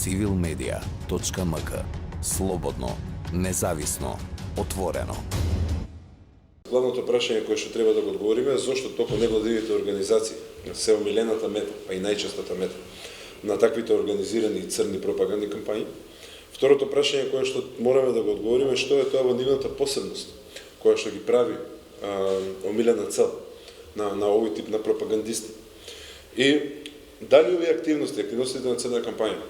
civilmedia.mk. Слободно, независно, отворено. Главното прашање кое што треба да го одговориме е зошто токму невладините организации се омилената мета, па и најчестата мета на таквите организирани и црни пропагандни кампањи. Второто прашање кое што мораме да го одговориме е што е тоа во нивната посебност, која што ги прави омилена цел на овој тип на пропагандисти. И дали овие активностите на црна кампања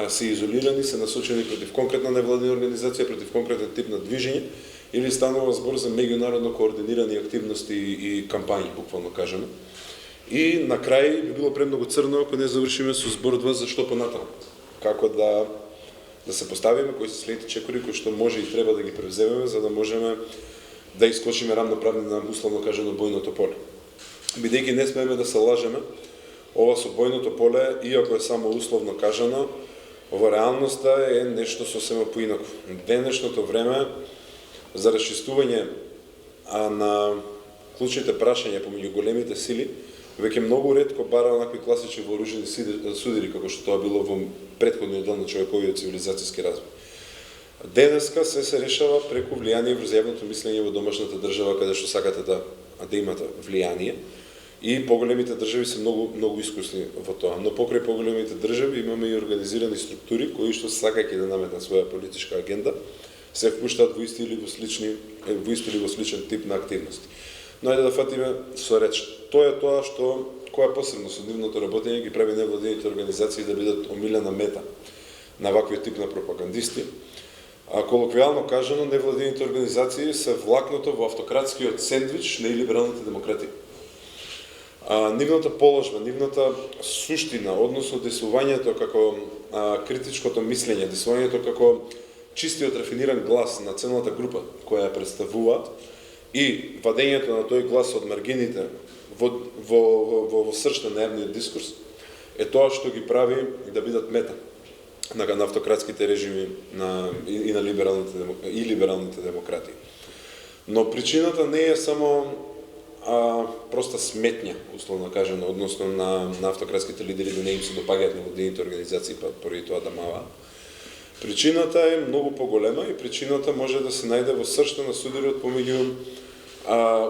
се изолирани, се насочени против конкретна невладина организација, против конкретен тип на движење, или станува збор за меѓународно координирани активности и кампањи, буквално кажано. И на крај би било премногу црно ако не завршиме со зборот за што понатаму. Како да се поставиме, кои се следните чекори кои што може и треба да ги превземеме за да можеме да искочиме рамноправни на условно кажано бојното поле. Бидејќи не смееме да се лажеме, ова со бојното поле, иако е само условно кажано, во реалноста е нешто сосема поинако. Денешното време за расчистување на клучните прашања помеѓу големите сили веќе многу ретко бара онакви класични вооружени судири како што тоа било во претходниот дел на човековиот цивилизацијски развој. Денеска се решава преку влијание врз јавното мислење во домашната држава каде што сакате да имате влијание и поголемите држави се многу искусни во тоа, но покрај поголемите држави имаме и организирани структури кои што сакајќи да наметнат своја политичка агенда се впуштаат во исти или во сличен тип на активности. Но ајде да фатиме со реч. Тоа е тоа што која посебност од нивното работење ги прави невладините организации да бидат омилена мета на ваквиот тип на пропагандисти. Колоквијално кажано, невладините организации се влакното во автократскиот сендвич на илибералните демократи. Нивната положба, нивната суштина, односно десувањето како критичкото мислење, десувањето како чистиот рафиниран глас на целната група која ја представуваат и вадењето на тој глас од маргините во срцта на јавниот дискурс е тоа што ги прави да бидат мета на автократските режими и на либералните демократи. Но причината не е само проста сметња, условно кажано, односно на автократските лидери да не им се допаѓаат невладините организации поради тоа да маваат. Причината е многу поголема и причината може да се најде во срцта на судирот помеѓу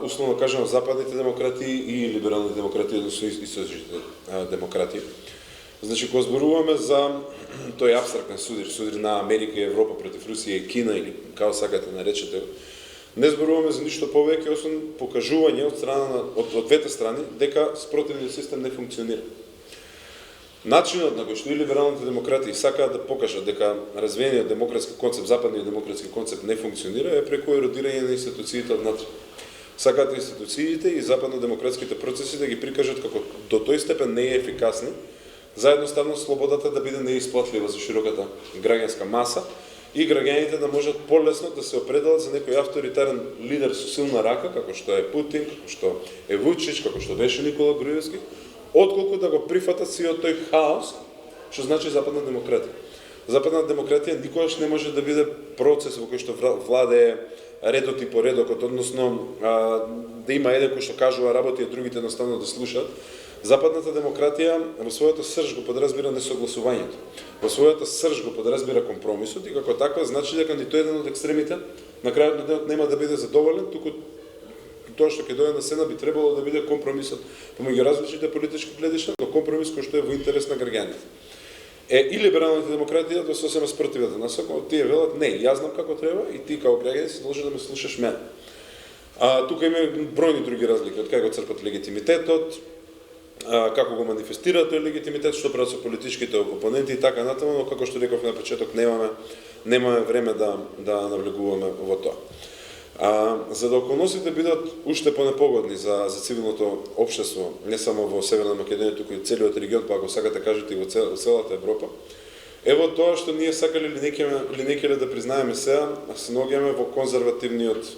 условно кажано западните демократи и либералните демократи, односно источните демократи. Значи, кога зборуваме за тој абстрактен судир на Америка и Европа против Русија и Кина или како сакате наречете, не зборуваме за ништо повеќе освен покажување од страна од двете страни дека спротивниот систем не функционира. Начинот на кој што и либералните демократи сакаат да покажат дека развиениот демократски концепт, западниот демократски концепт не функционира е преку еродирање на институциите однатре. Сакаат институциите и западно-демократските процеси да ги прикажат како до тој степен не е ефикасни, за едноставно слободата да биде неисплатлива за широката граѓанска маса и граѓаните да можат полесно да се определат за некој авторитарен лидер со силна рака, како што е Путин, како што е Вучич, како што беше Никола Груевски, отколку да го прифатат сиот тој хаос, што значи западна демократија. Западна демократија никогаш не може да биде процес во кој што владее редот и поредокот, односно да има еден кој што кажува работи, а другите едноставно да слушаат. Западната демократија во својата срж го подразбира несогласувањето. Во својата срж го подразбира компромисот и како таква значи дека ниту еден од екстремите на крајот на денот нема да биде задоволен, туку тоа што ќе дојде на сцена би требало да биде компромисот помеѓу различните политички гледишта, но компромис кој што е во интерес на граѓаните. И либералните демократи идат во сосема спротивната насока, тие велат не, јас знам како треба и ти како граѓанин си должен да ме слушаш мене. Тука има бројни други разлики, од кај го црпат легитимитетот, како го манифестираат тој легитимитет, што прават со политичките опоненти и така натаму, но како што реков на почеток немаме време да навлегуваме во тоа. За да околностите бидат уште понепогодни за цивилното општество, не само во Северна Македонија, туку и целиот регион, па ако сакате кажете и во целата Европа, ево тоа што ние сакале или некеле да признаеме сега, се наоѓаме во конзервативниот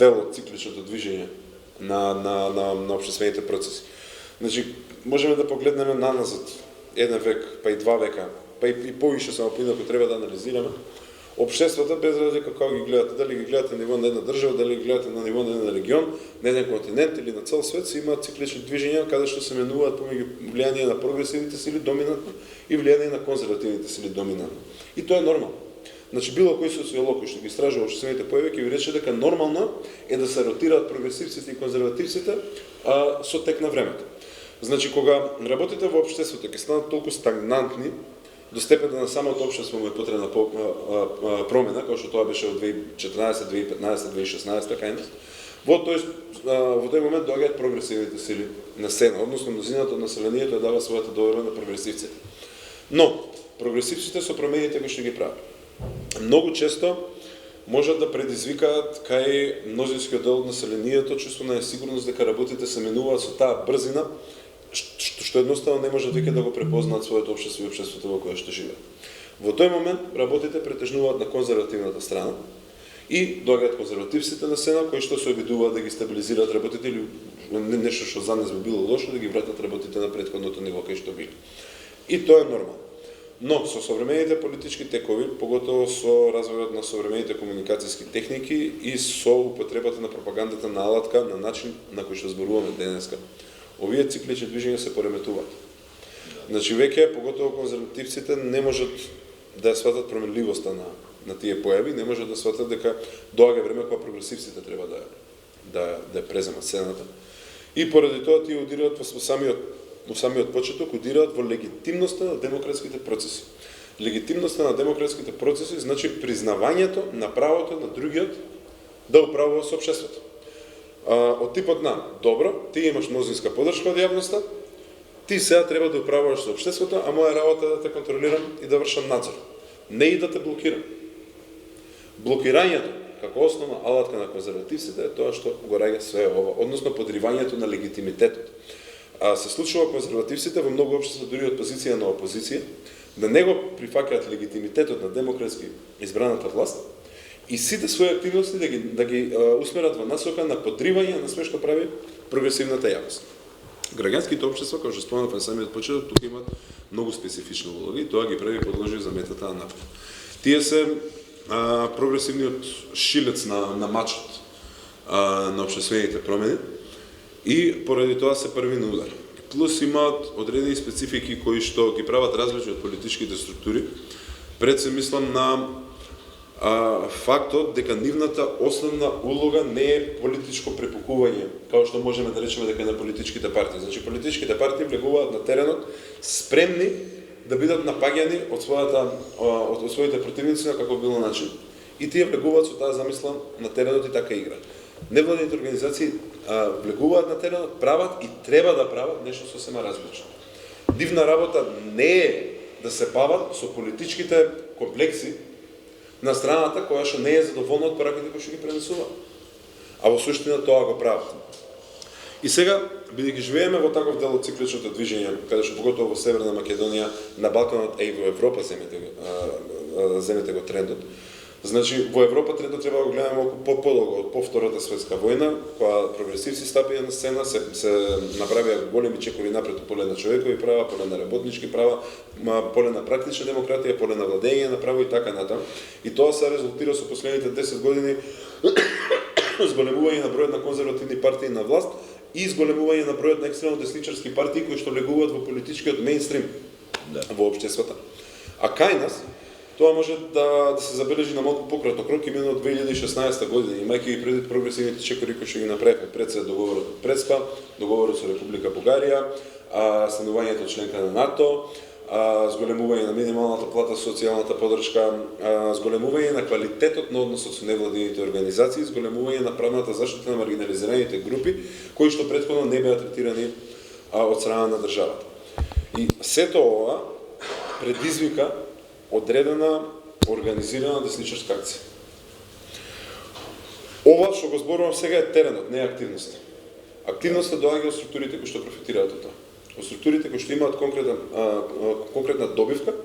дел од цикличното движење на општествените процеси. Значи, можеме да погледнеме наназад еден век, па и 2 века, па и повише само поинако треба да анализираме Општествата, без разлика како ги гледате, дали ги гледате на ниво на една држава, дали ги гледате на ниво на еден регион, на еден континент или на цел свет, се имаат циклични движења, каде што се менуваат помеѓу влијание на прогресивните сили доминантно и влијание на конзервативните сили доминантно. И тоа е нормално. Значи, било кој социолог кој што ги истражува општествените појави ќе ви рече дека нормално е да се ротираат прогресивците и конзервативците со тек на времето. Значи, кога работите во општеството, ќе станат толку стагнантни, до степен да на самото општество му е потребна промена, како што тоа беше од 2014, 2015, 2016, кајнес. Во тој момент доаѓаат прогресивните сили на сцена, односно мнозината од населението дава својата доверба на прогресивците. Но, прогресивците со промените кои што ги прават, многу често можат да предизвикаат кај мнозинскиот дел од населението чувство на несигурност дека работите се менуваат со таа брзина, што едноставно не можат веќе да го препознаат своето општество и општеството во кое што живеат. Во тој момент работите претежнуваат на конзервативната страна и доаѓаат конзервативците на сцена кои што се обидуваат да ги стабилизираат работите или нешто што за нас би било лошо да ги вратат работите на претходното ниво кај што били. И тоа е нормално. Но со современите политички текови, поготово со развојот на современите комуникацијски техники и со употребата на пропагандата на алатка на начин на кој што зборуваме денеска, овие циклични движења се пореметуваат. Значи веќе поготово конзервативците не можат да сватат променливоста на тие појави, не можат да сватат дека доаѓа време кога прогресивците треба да преземат сцената. И поради тоа тие удираат во самиот почеток удираат во легитимноста на демократските процеси. Легитимноста на демократските процеси значи признавањето на правото на другиот да управува со општеството. Од типот на добро, ти имаш мнозинска поддршка од јавноста, ти сега треба да управуваш со општеството, а моја работа е да те контролирам и да вршам надзор. Не и да те блокирам. Блокирањето како основна алатка на конзервативците е тоа што го раѓа све ова, односно подривањето на легитимитетот. Се случува конзервативците во многу општества дури од позиција на опозиција да не го прифаќаат легитимитетот на демократски избраната власт и сите своји активности да ги усмерат во насока на подривање на све што прави прогресивната јавност. Граѓанските општества, како што споменав на самиот почеток, тука имаат многу специфични улоги и тоа ги прави подложи за метата на напред. Тие се прогресивниот шилец на мачот на општествените промени и поради тоа се први на удар. Плюс имаат одредени специфики кои што ги прават различни од политичките структури. Пред се мислам на фактот дека нивната основна улога не е политичко препукување, како што можеме да речеме дека на политичките партии. Значи политичките партии влегуваат на теренот спремни да бидат напаѓани од своите противници на како било начин. И тие влегуваат со таа замисла на теренот и така игра. Невладините организации влегуваат на теренот, прават и треба да прават нешто сосема различно. Дивна работа не е да се бават со политичките комплекси на страната која што не е задоволна од пораките кои што ги пренесува. А во суштина тоа го прават. И сега, бидејќи живееме во таков дел од цикличното движење, каде што поготово во Северна Македонија, на Балканот, и во Европа земете го трендот. Значи, во Европа трендот треба да го гледаме малку подолго од по Втората светска војна, кога прогресивци стапија на сцена, се направија големи чекови напред по поле на човекови права, поле на работнички права, поле на практична демократија, поле на владење на право и така натаму. И тоа се резултира со последните 10 години зголемување на бројот на конзервативни партии на власт и зголемување на бројот на екстремно десничарски партии кои што влегуваат во политичкиот мејнстрим во општеството. А кај нас тоа може да се забележи на малку пократок рок, именно од 2016 година, имајќи ги предвид прогресивните чекори кои што ги направивме пред се договорот од Преспа, договорот со Република Бугарија, станувањето членка на НАТО, зголемување на минималната плата, социјалната поддршка, зголемување на квалитетот на односот со невладините организации, зголемување на правната заштита на маргинализираните групи, кои што претходно не беа третирани од страна на државата. И сето ова предизвика одредена организирана десничарска акција. Ова што го зборувам сега е теренот, не е активноста. Активноста доаѓа од структурите кои што профитираат од тоа. Од структурите кои што имаат конкретна добивка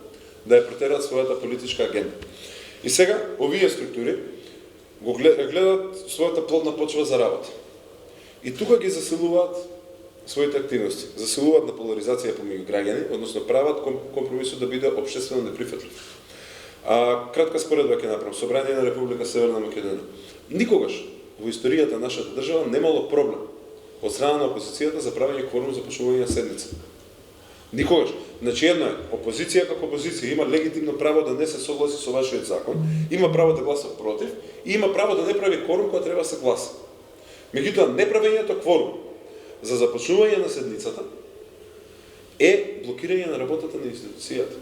да ја протераат својата политичка агенда. И сега овие структури го гледат својата плодна почва за работа. И тука ги засилуваат своите активности, засилуваат на поларизација помеѓу граѓани, односно прават компромисот да биде општествено неприфатлив. Кратка споредба ќе направам. Собрание на Република Северна Македонија. Никогаш во историјата на нашата држава немало проблем од страна на опозицијата за правење кворум за почнување на седница. Никогаш. Значи едно е, опозиција како опозиција има легитимно право да не се согласи со вашиот закон, има право да гласа против и има право да не прави кворум кога треба да се гласа. Меѓутоа, неправењето кворум за започнување на седницата е блокирање на работата на институцијата.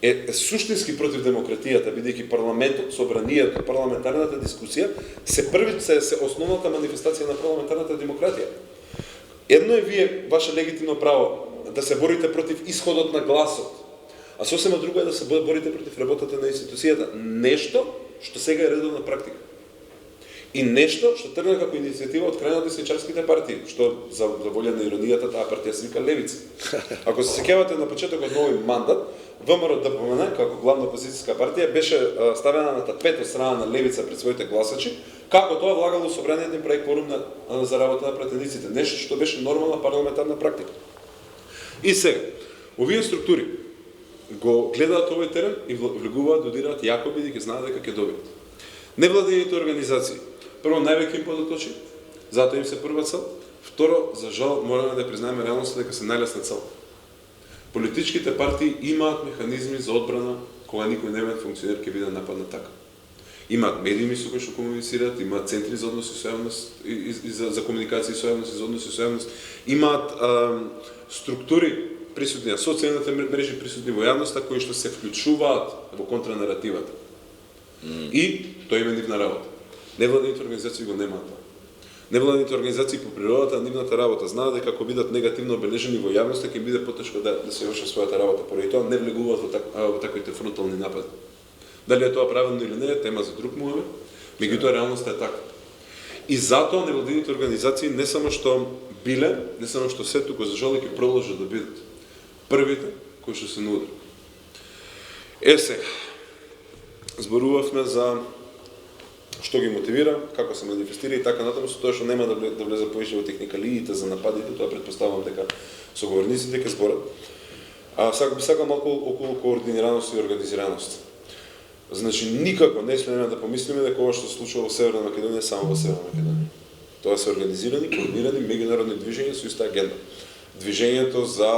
Е суштински против демократијата, бидејќи парламентот, собранието, парламентарната дискусија се основната манифестација на парламентарната демократија. Едно е вие ваше легитимно право да се борите против исходот на гласот, а сосема друго е да се борите против работата на институцијата. Нешто што сега е редовна практика. И нешто што тргна како иницијатива од крајно десничарските партии, што за волја на иронијата таа партија се вика Левица. Ако се сеќавате на почетокот на овој мандат, ВМРО ДПМН како главна опозицијска партија беше ставена на тапет од страна на Левица пред своите гласачи, како тоа влагало собранието им прави кворум за работа на пратениците, нешто што беше нормална парламентарна практика. И сега, овие структури го гледаат овој терен и влегуваат, додираат јако бидејќи знаат дека ќе добијат. Невладените организации, прво највеќе им подоточи, затоа им се прва цел, второ, за жал мораме да признаеме реалноста дека се најлесна цел. Политичките партии имаат механизми за одбрана кога никој невен функционер ќе биде нападнат така. Имаат медиуми со кои што комуницираат, имаат центри за односи со јавност и за комуникација со јавност и за односи со јавност, имаат структури присутни на социјалните мрежи, присутни во јавноста кои што се вклучуваат во контранаративата. И тоа им е нивна работа. Невладените организации го немаат тоа. Невладените организации по природата на нивната работа знаат дека ако бидат негативно обележени во јавноста ќе биде потешко да се вршат својата работа, поради тоа не влегуваат во таквите фронтални напади. Дали е тоа правилно или не е тема за друг момент, меѓутоа реалноста е така. И затоа невладените организации не само што биле, не само што се туку за жал ќе продолжат да бидат првите кои што се нудат. Сега зборувавме за што ги мотивира, како се манифестира и така натаму, со тоа што нема да влезе повеќе во техникалиите за нападите, тоа претпоставувам дека соговорниците ќе зборат. Би сакал малку околу координираност и организираност. Значи, никако не смееме да помислиме дека ова што се случува во Северна Македонија само во Северна Македонија. Тоа се организирани, координирани меѓународни движења со иста агенда. Движењето за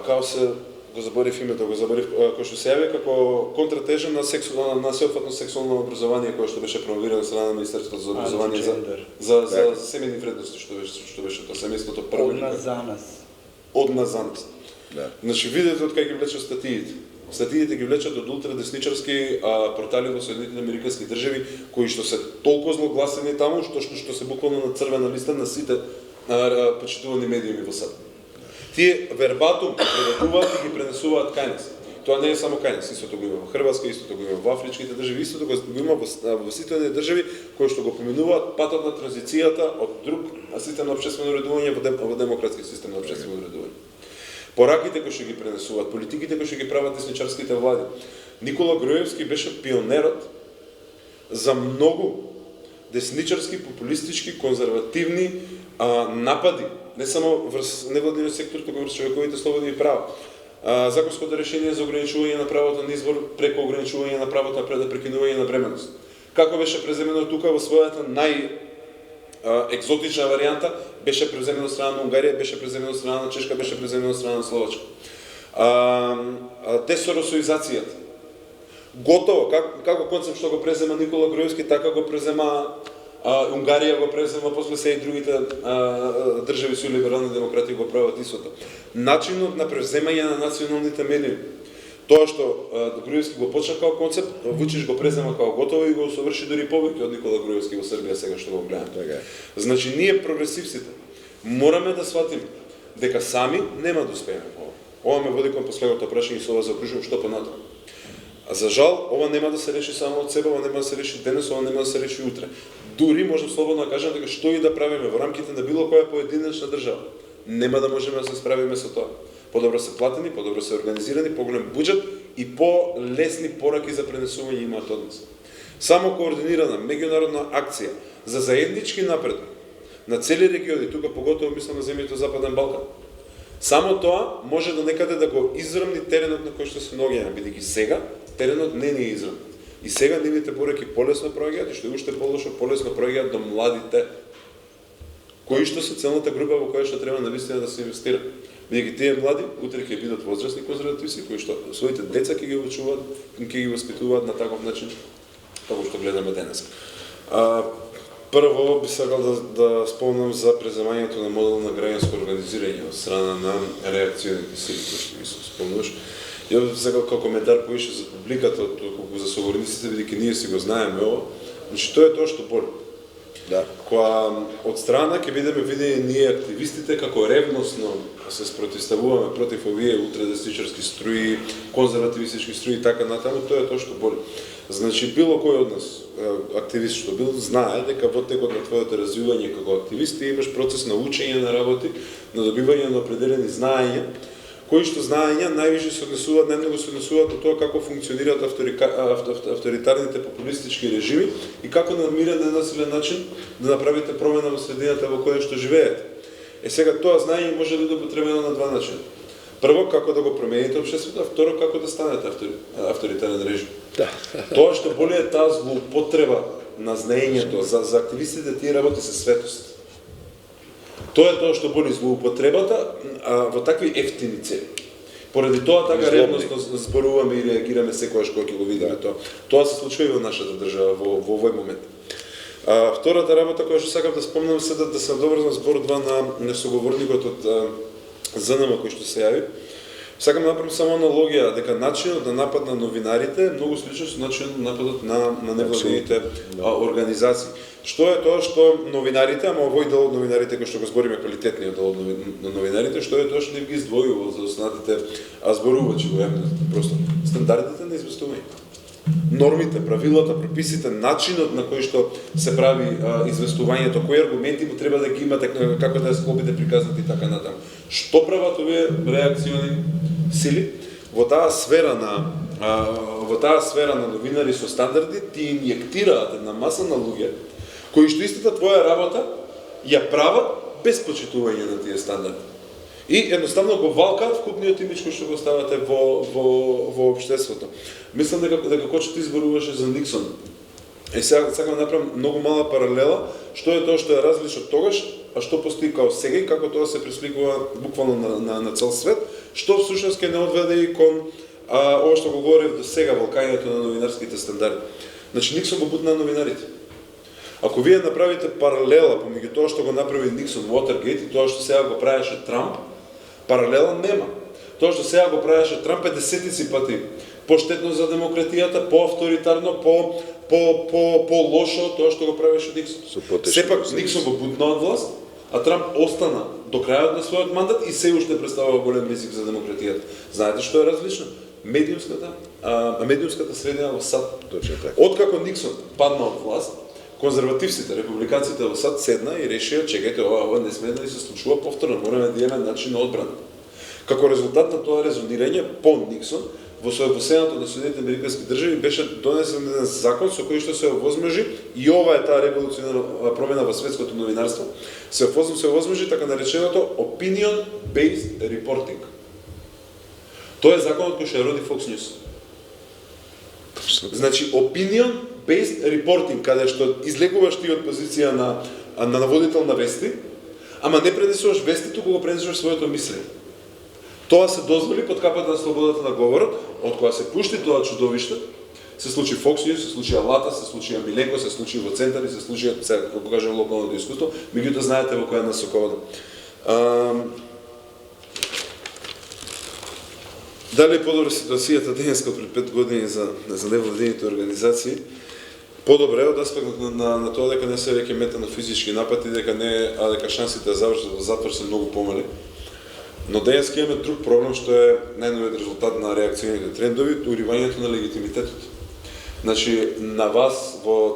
као се го заборив името, кој што се јави како контратежа на сеопфатно сексуално образование кое што беше промовирано од страна на Министерството за образование за семејни вредности, што беше тоа семејството прво. Од нас за нас. Од нас за нас. Да. Значи видите од кај ги влечат статиите. Статиите ги влечат од ултрадесничарски портали во Соединетите американски држави кои што се толку злогласени таму што се буквално на црвена листа на сите почитувани медиуми во САД. Тие вербатум преведуваат и ги пренесуваат кај нас. Тоа не е само кај нас, истото го има во Хрватска, истото го има во афричките држави, истото го има во сите оние држави кои што го поменуваат патот на транзицијата од друг систем на општествено уредување во демократски систем на општествено уредување. Пораките кои што ги пренесуваат, политиките кои што ги прават десничарските влади. Никола Груевски беше пионерот за многу десничарски, популистички, конзервативни напади, не само врз невладиниот сектор, туку врз човековите слободи и права. Законското решение за ограничување на правото на избор преку ограничување на правото на прекинување на бременост. Како беше преземено тука во својата екзотична варијанта, беше преземено од страна на Унгарија, беше преземено од страна на Чешка, беше преземено од страна на Словачка. Десоросоизацијата. Готово, како концепт што го презема Никола Груевски, така го презема Унгарија, го презема, после се и другите држави со либерални демократи го прават истото. Начинот на преземање на националните медиуми. Тоа што Груевски го почна како концепт, Вучич го презема како готово и го соврши дури повеќе од Никола Груевски во Србија сега што го гледаме. Значи ние прогресивците мораме да сватиме дека сами нема да успееме во ова. Ова ме води кон последното прашање и со ова закружувам што понатаму. За жал, ова нема да се реши само од себе, ова нема да се реши денес, ова нема да се реши утре. Дури можам слободно да кажам дека што и да правиме во рамките на било која поединечна држава, нема да можеме да се справиме со тоа. Подобро се платени, подобро се организирани, поголем буџет и по-лесни пораки за пренесување имаат од нас. Само координирана меѓународна акција за заеднички напредок на цели региони, тука поготово мислам на земјите Западен Балкан, Само тоа може до некаде да го изравни теренот на кој што се наоѓаме, бидејќи сега теренот не е изравнен. И сега нивните пораки полесно проаѓаат и што е уште полошо, полесно проаѓаат до младите, кои што се целната група во која што треба навистина да се инвестира. Бидејќи тие млади утре ќе бидат возрастни конзервативци кои што своите деца ќе ги учуваат, ќе ги воспитуваат на таков начин како што гледаме денес. Прво би сакал да спомнам за преземањето на модел на граѓанско организирање од страна на реакционите сили кои што ги спомнуваш. Ја сакал како коментар поише за публиката, колку за соговорниците, бидејќи ние си го знаеме ова. Значи тоа е тоа што боли. Да. Која од страна ќе бидеме видени ние активистите како ревносно се спротивставуваме против овие ултрадесничарски струи, конзервативистички струи и така натаму, тоа е тоа што боли. Значи било кој од нас активист што бил знае дека во текот на твоето развивање како активист ти имаш процес на учење на работи, на добивање на определени знаења, кои што знаења највише се однесуваат, најмногу се однесуваат на тоа како функционираат авторитарните популистички режими и како на мирен и насилен начин да направите промена во средината во која што живеете. Сега тоа знаење може да биде употребено на два начина. Прво, како да го промените општеството, а второ, како да станете авторитарен режим. Да. Тоа што боли е таа злоупотреба на знаењето. За активистите тие работи се светост. Тоа е тоа што боли злоупотребата во такви ефтини цели. Поради тоа така ревносно зборуваме и реагираме секогаш кога ќе го видиме тоа. Тоа се случува и во нашата држава во овој момент. Втората работа која што сакам да спомнам се да се доврзам збор 2 на соговорникот од ЗНМ кој што се јави. Сакам да направам само аналогија дека начинот на напад на новинарите е многу сличен со начинот на нападот на невладините организации. Што е тоа што новинарите, ама овој дел од новинарите кој што го збориме квалитетниот дел од новинарите, што е тоа што не ги издвојува за останатите зборувачи во јавниот простор? Стандардите на известување. Нормите, правилата, прописите, начинот на кој што се прави известувањето, кои аргументи му треба да ги имате, како да се слобите приказнати и така натаму. Што прават овие реакциони сили? Во таа сфера на новинари со стандарди ти инјектираат една маса на луѓе кои што истата твоја работа ја прават без почитување на тие стандарди. И едноставно го валкаат вкупниот имидж кој што го ставате во општеството. Мислам дека кога ти зборуваше за Никсон, сега сакам да направам многу мала паралела, што е тоа што е различно тогаш, а што постои као сега и како тоа се пресликува буквално на цел свет, што всушност ќе не одведе и кон ова што го говорев до сега, валкањето на новинарските стандарди. Значи Никсон го бутна новинарите. Ако вие направите паралела помеѓу тоа што го направи Никсон Watergate и тоа што сега го правеше Трамп, паралела нема. Тоа што сега го правеше Трамп е десетици пати поштетно за демократијата, по-авторитарно, по-лошо тоа што го правеше Никсон. Сепак Никсон го бутна од власт, а Трамп остана до крајот на својот мандат и се уште представува голем ризик за демократијата. Знаете што е различно? Медиумската средина во САД. Откако Никсон падна од власт, конзервативците, републиканците во САД седна и решија, чекајте, ова не сме да ни се случува повторно, мораме да имаме начин на одбрана. Како резултат на тоа резонирање по Никсон, во Сенатот на Соединетите американски држави беше донесен еден закон со кој што се овозможи, и ова е таа револуционарна промена во светското новинарство, се овозможи така нареченото opinion-based reporting. Тоа е законот кој што роди Fox News. Значи, opinion-based reporting, каде што излегуваш ти од позиција на наводител на вести, ама не пренесуваш вести, туку го пренесуваш своето мислење. Тоа се дозволи под капата на слободата на говорот, од која се пушти тоа чудовиште, се случи Fox News, се случи Алата, се случи Миленко, се случи во Центар и се случи, како кажем, локалното искуство, меѓутоа знаете во која насока ода. Дали е подобра ситуацијата денеска пред 5 години за невладините организации? Подобре од аспект на тоа дека не се веќе мета на физички напад и дека шансите да завршат во затвор се многу помали. Но денеска имаме друг проблем што е најновиот резултат на реакционите трендови, уривањето на легитимитетот. Значи, на вас во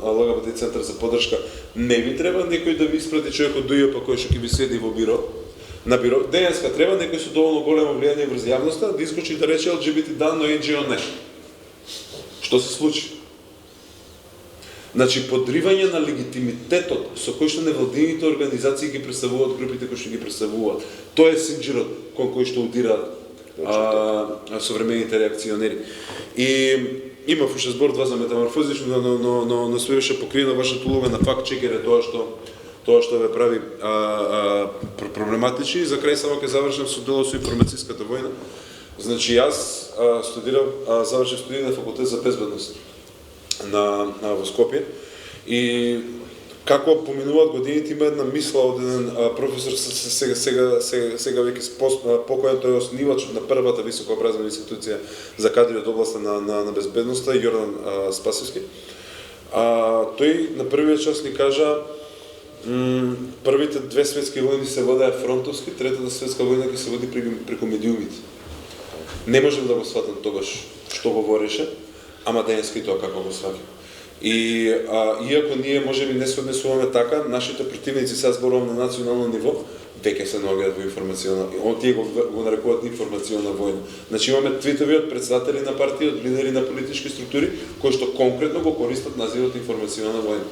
ЛГБТ центар за поддршка не ви треба некој да ви испрати човек од ДУИП кој што ќе ви седи во биро. На биро денеска треба некој со доволно големо влијание врз јавноста да искочи и да рече LGBT да, но NGO не. Што се случи? Значи, подривање на легитимитетот со кој што невладините организации ги представуваат групите кои што ги представуваат. Тоа е синџирот кон кој што удираат современите реакционери. И имав уште збор два за метаморфозично, но све беше покриено вашата улога на факт чекер е тоа што ве прави проблематични. И за крај само ќе завршам со дело со информацијската војна. Значи, јас завршив студии на факултет за безбедност во Скопје и како поминуваат годините има една мисла од еден професор сега веќе покоен, тој е основач на првата високообразовна институција за кадри од областа на безбедноста, Јордан Спасовски. Тој на првиот час ни кажа првите две светски војни се водеа фронтовски, третата светска војна ќе се води преку медиумите. Не можем да го сватам тогаш што говореше, ама денеска и тоа како го сваќам. И иако ние можеби не се однесуваме така, нашите противници, сега зборувам на национално ниво, веќе се наоѓаат во информациона, тие го нарекуваат информациона војна. Значи имаме твитови од председатели на партии, од лидери на политички структури, кои што конкретно го користат називот информациона војна.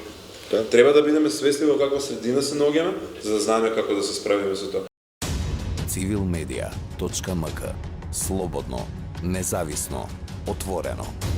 Треба да бидеме свесни во каква средина се наоѓаме, за да знаеме како да се справиме со тоа. civilmedia.mk. Слободно, независно, отворено.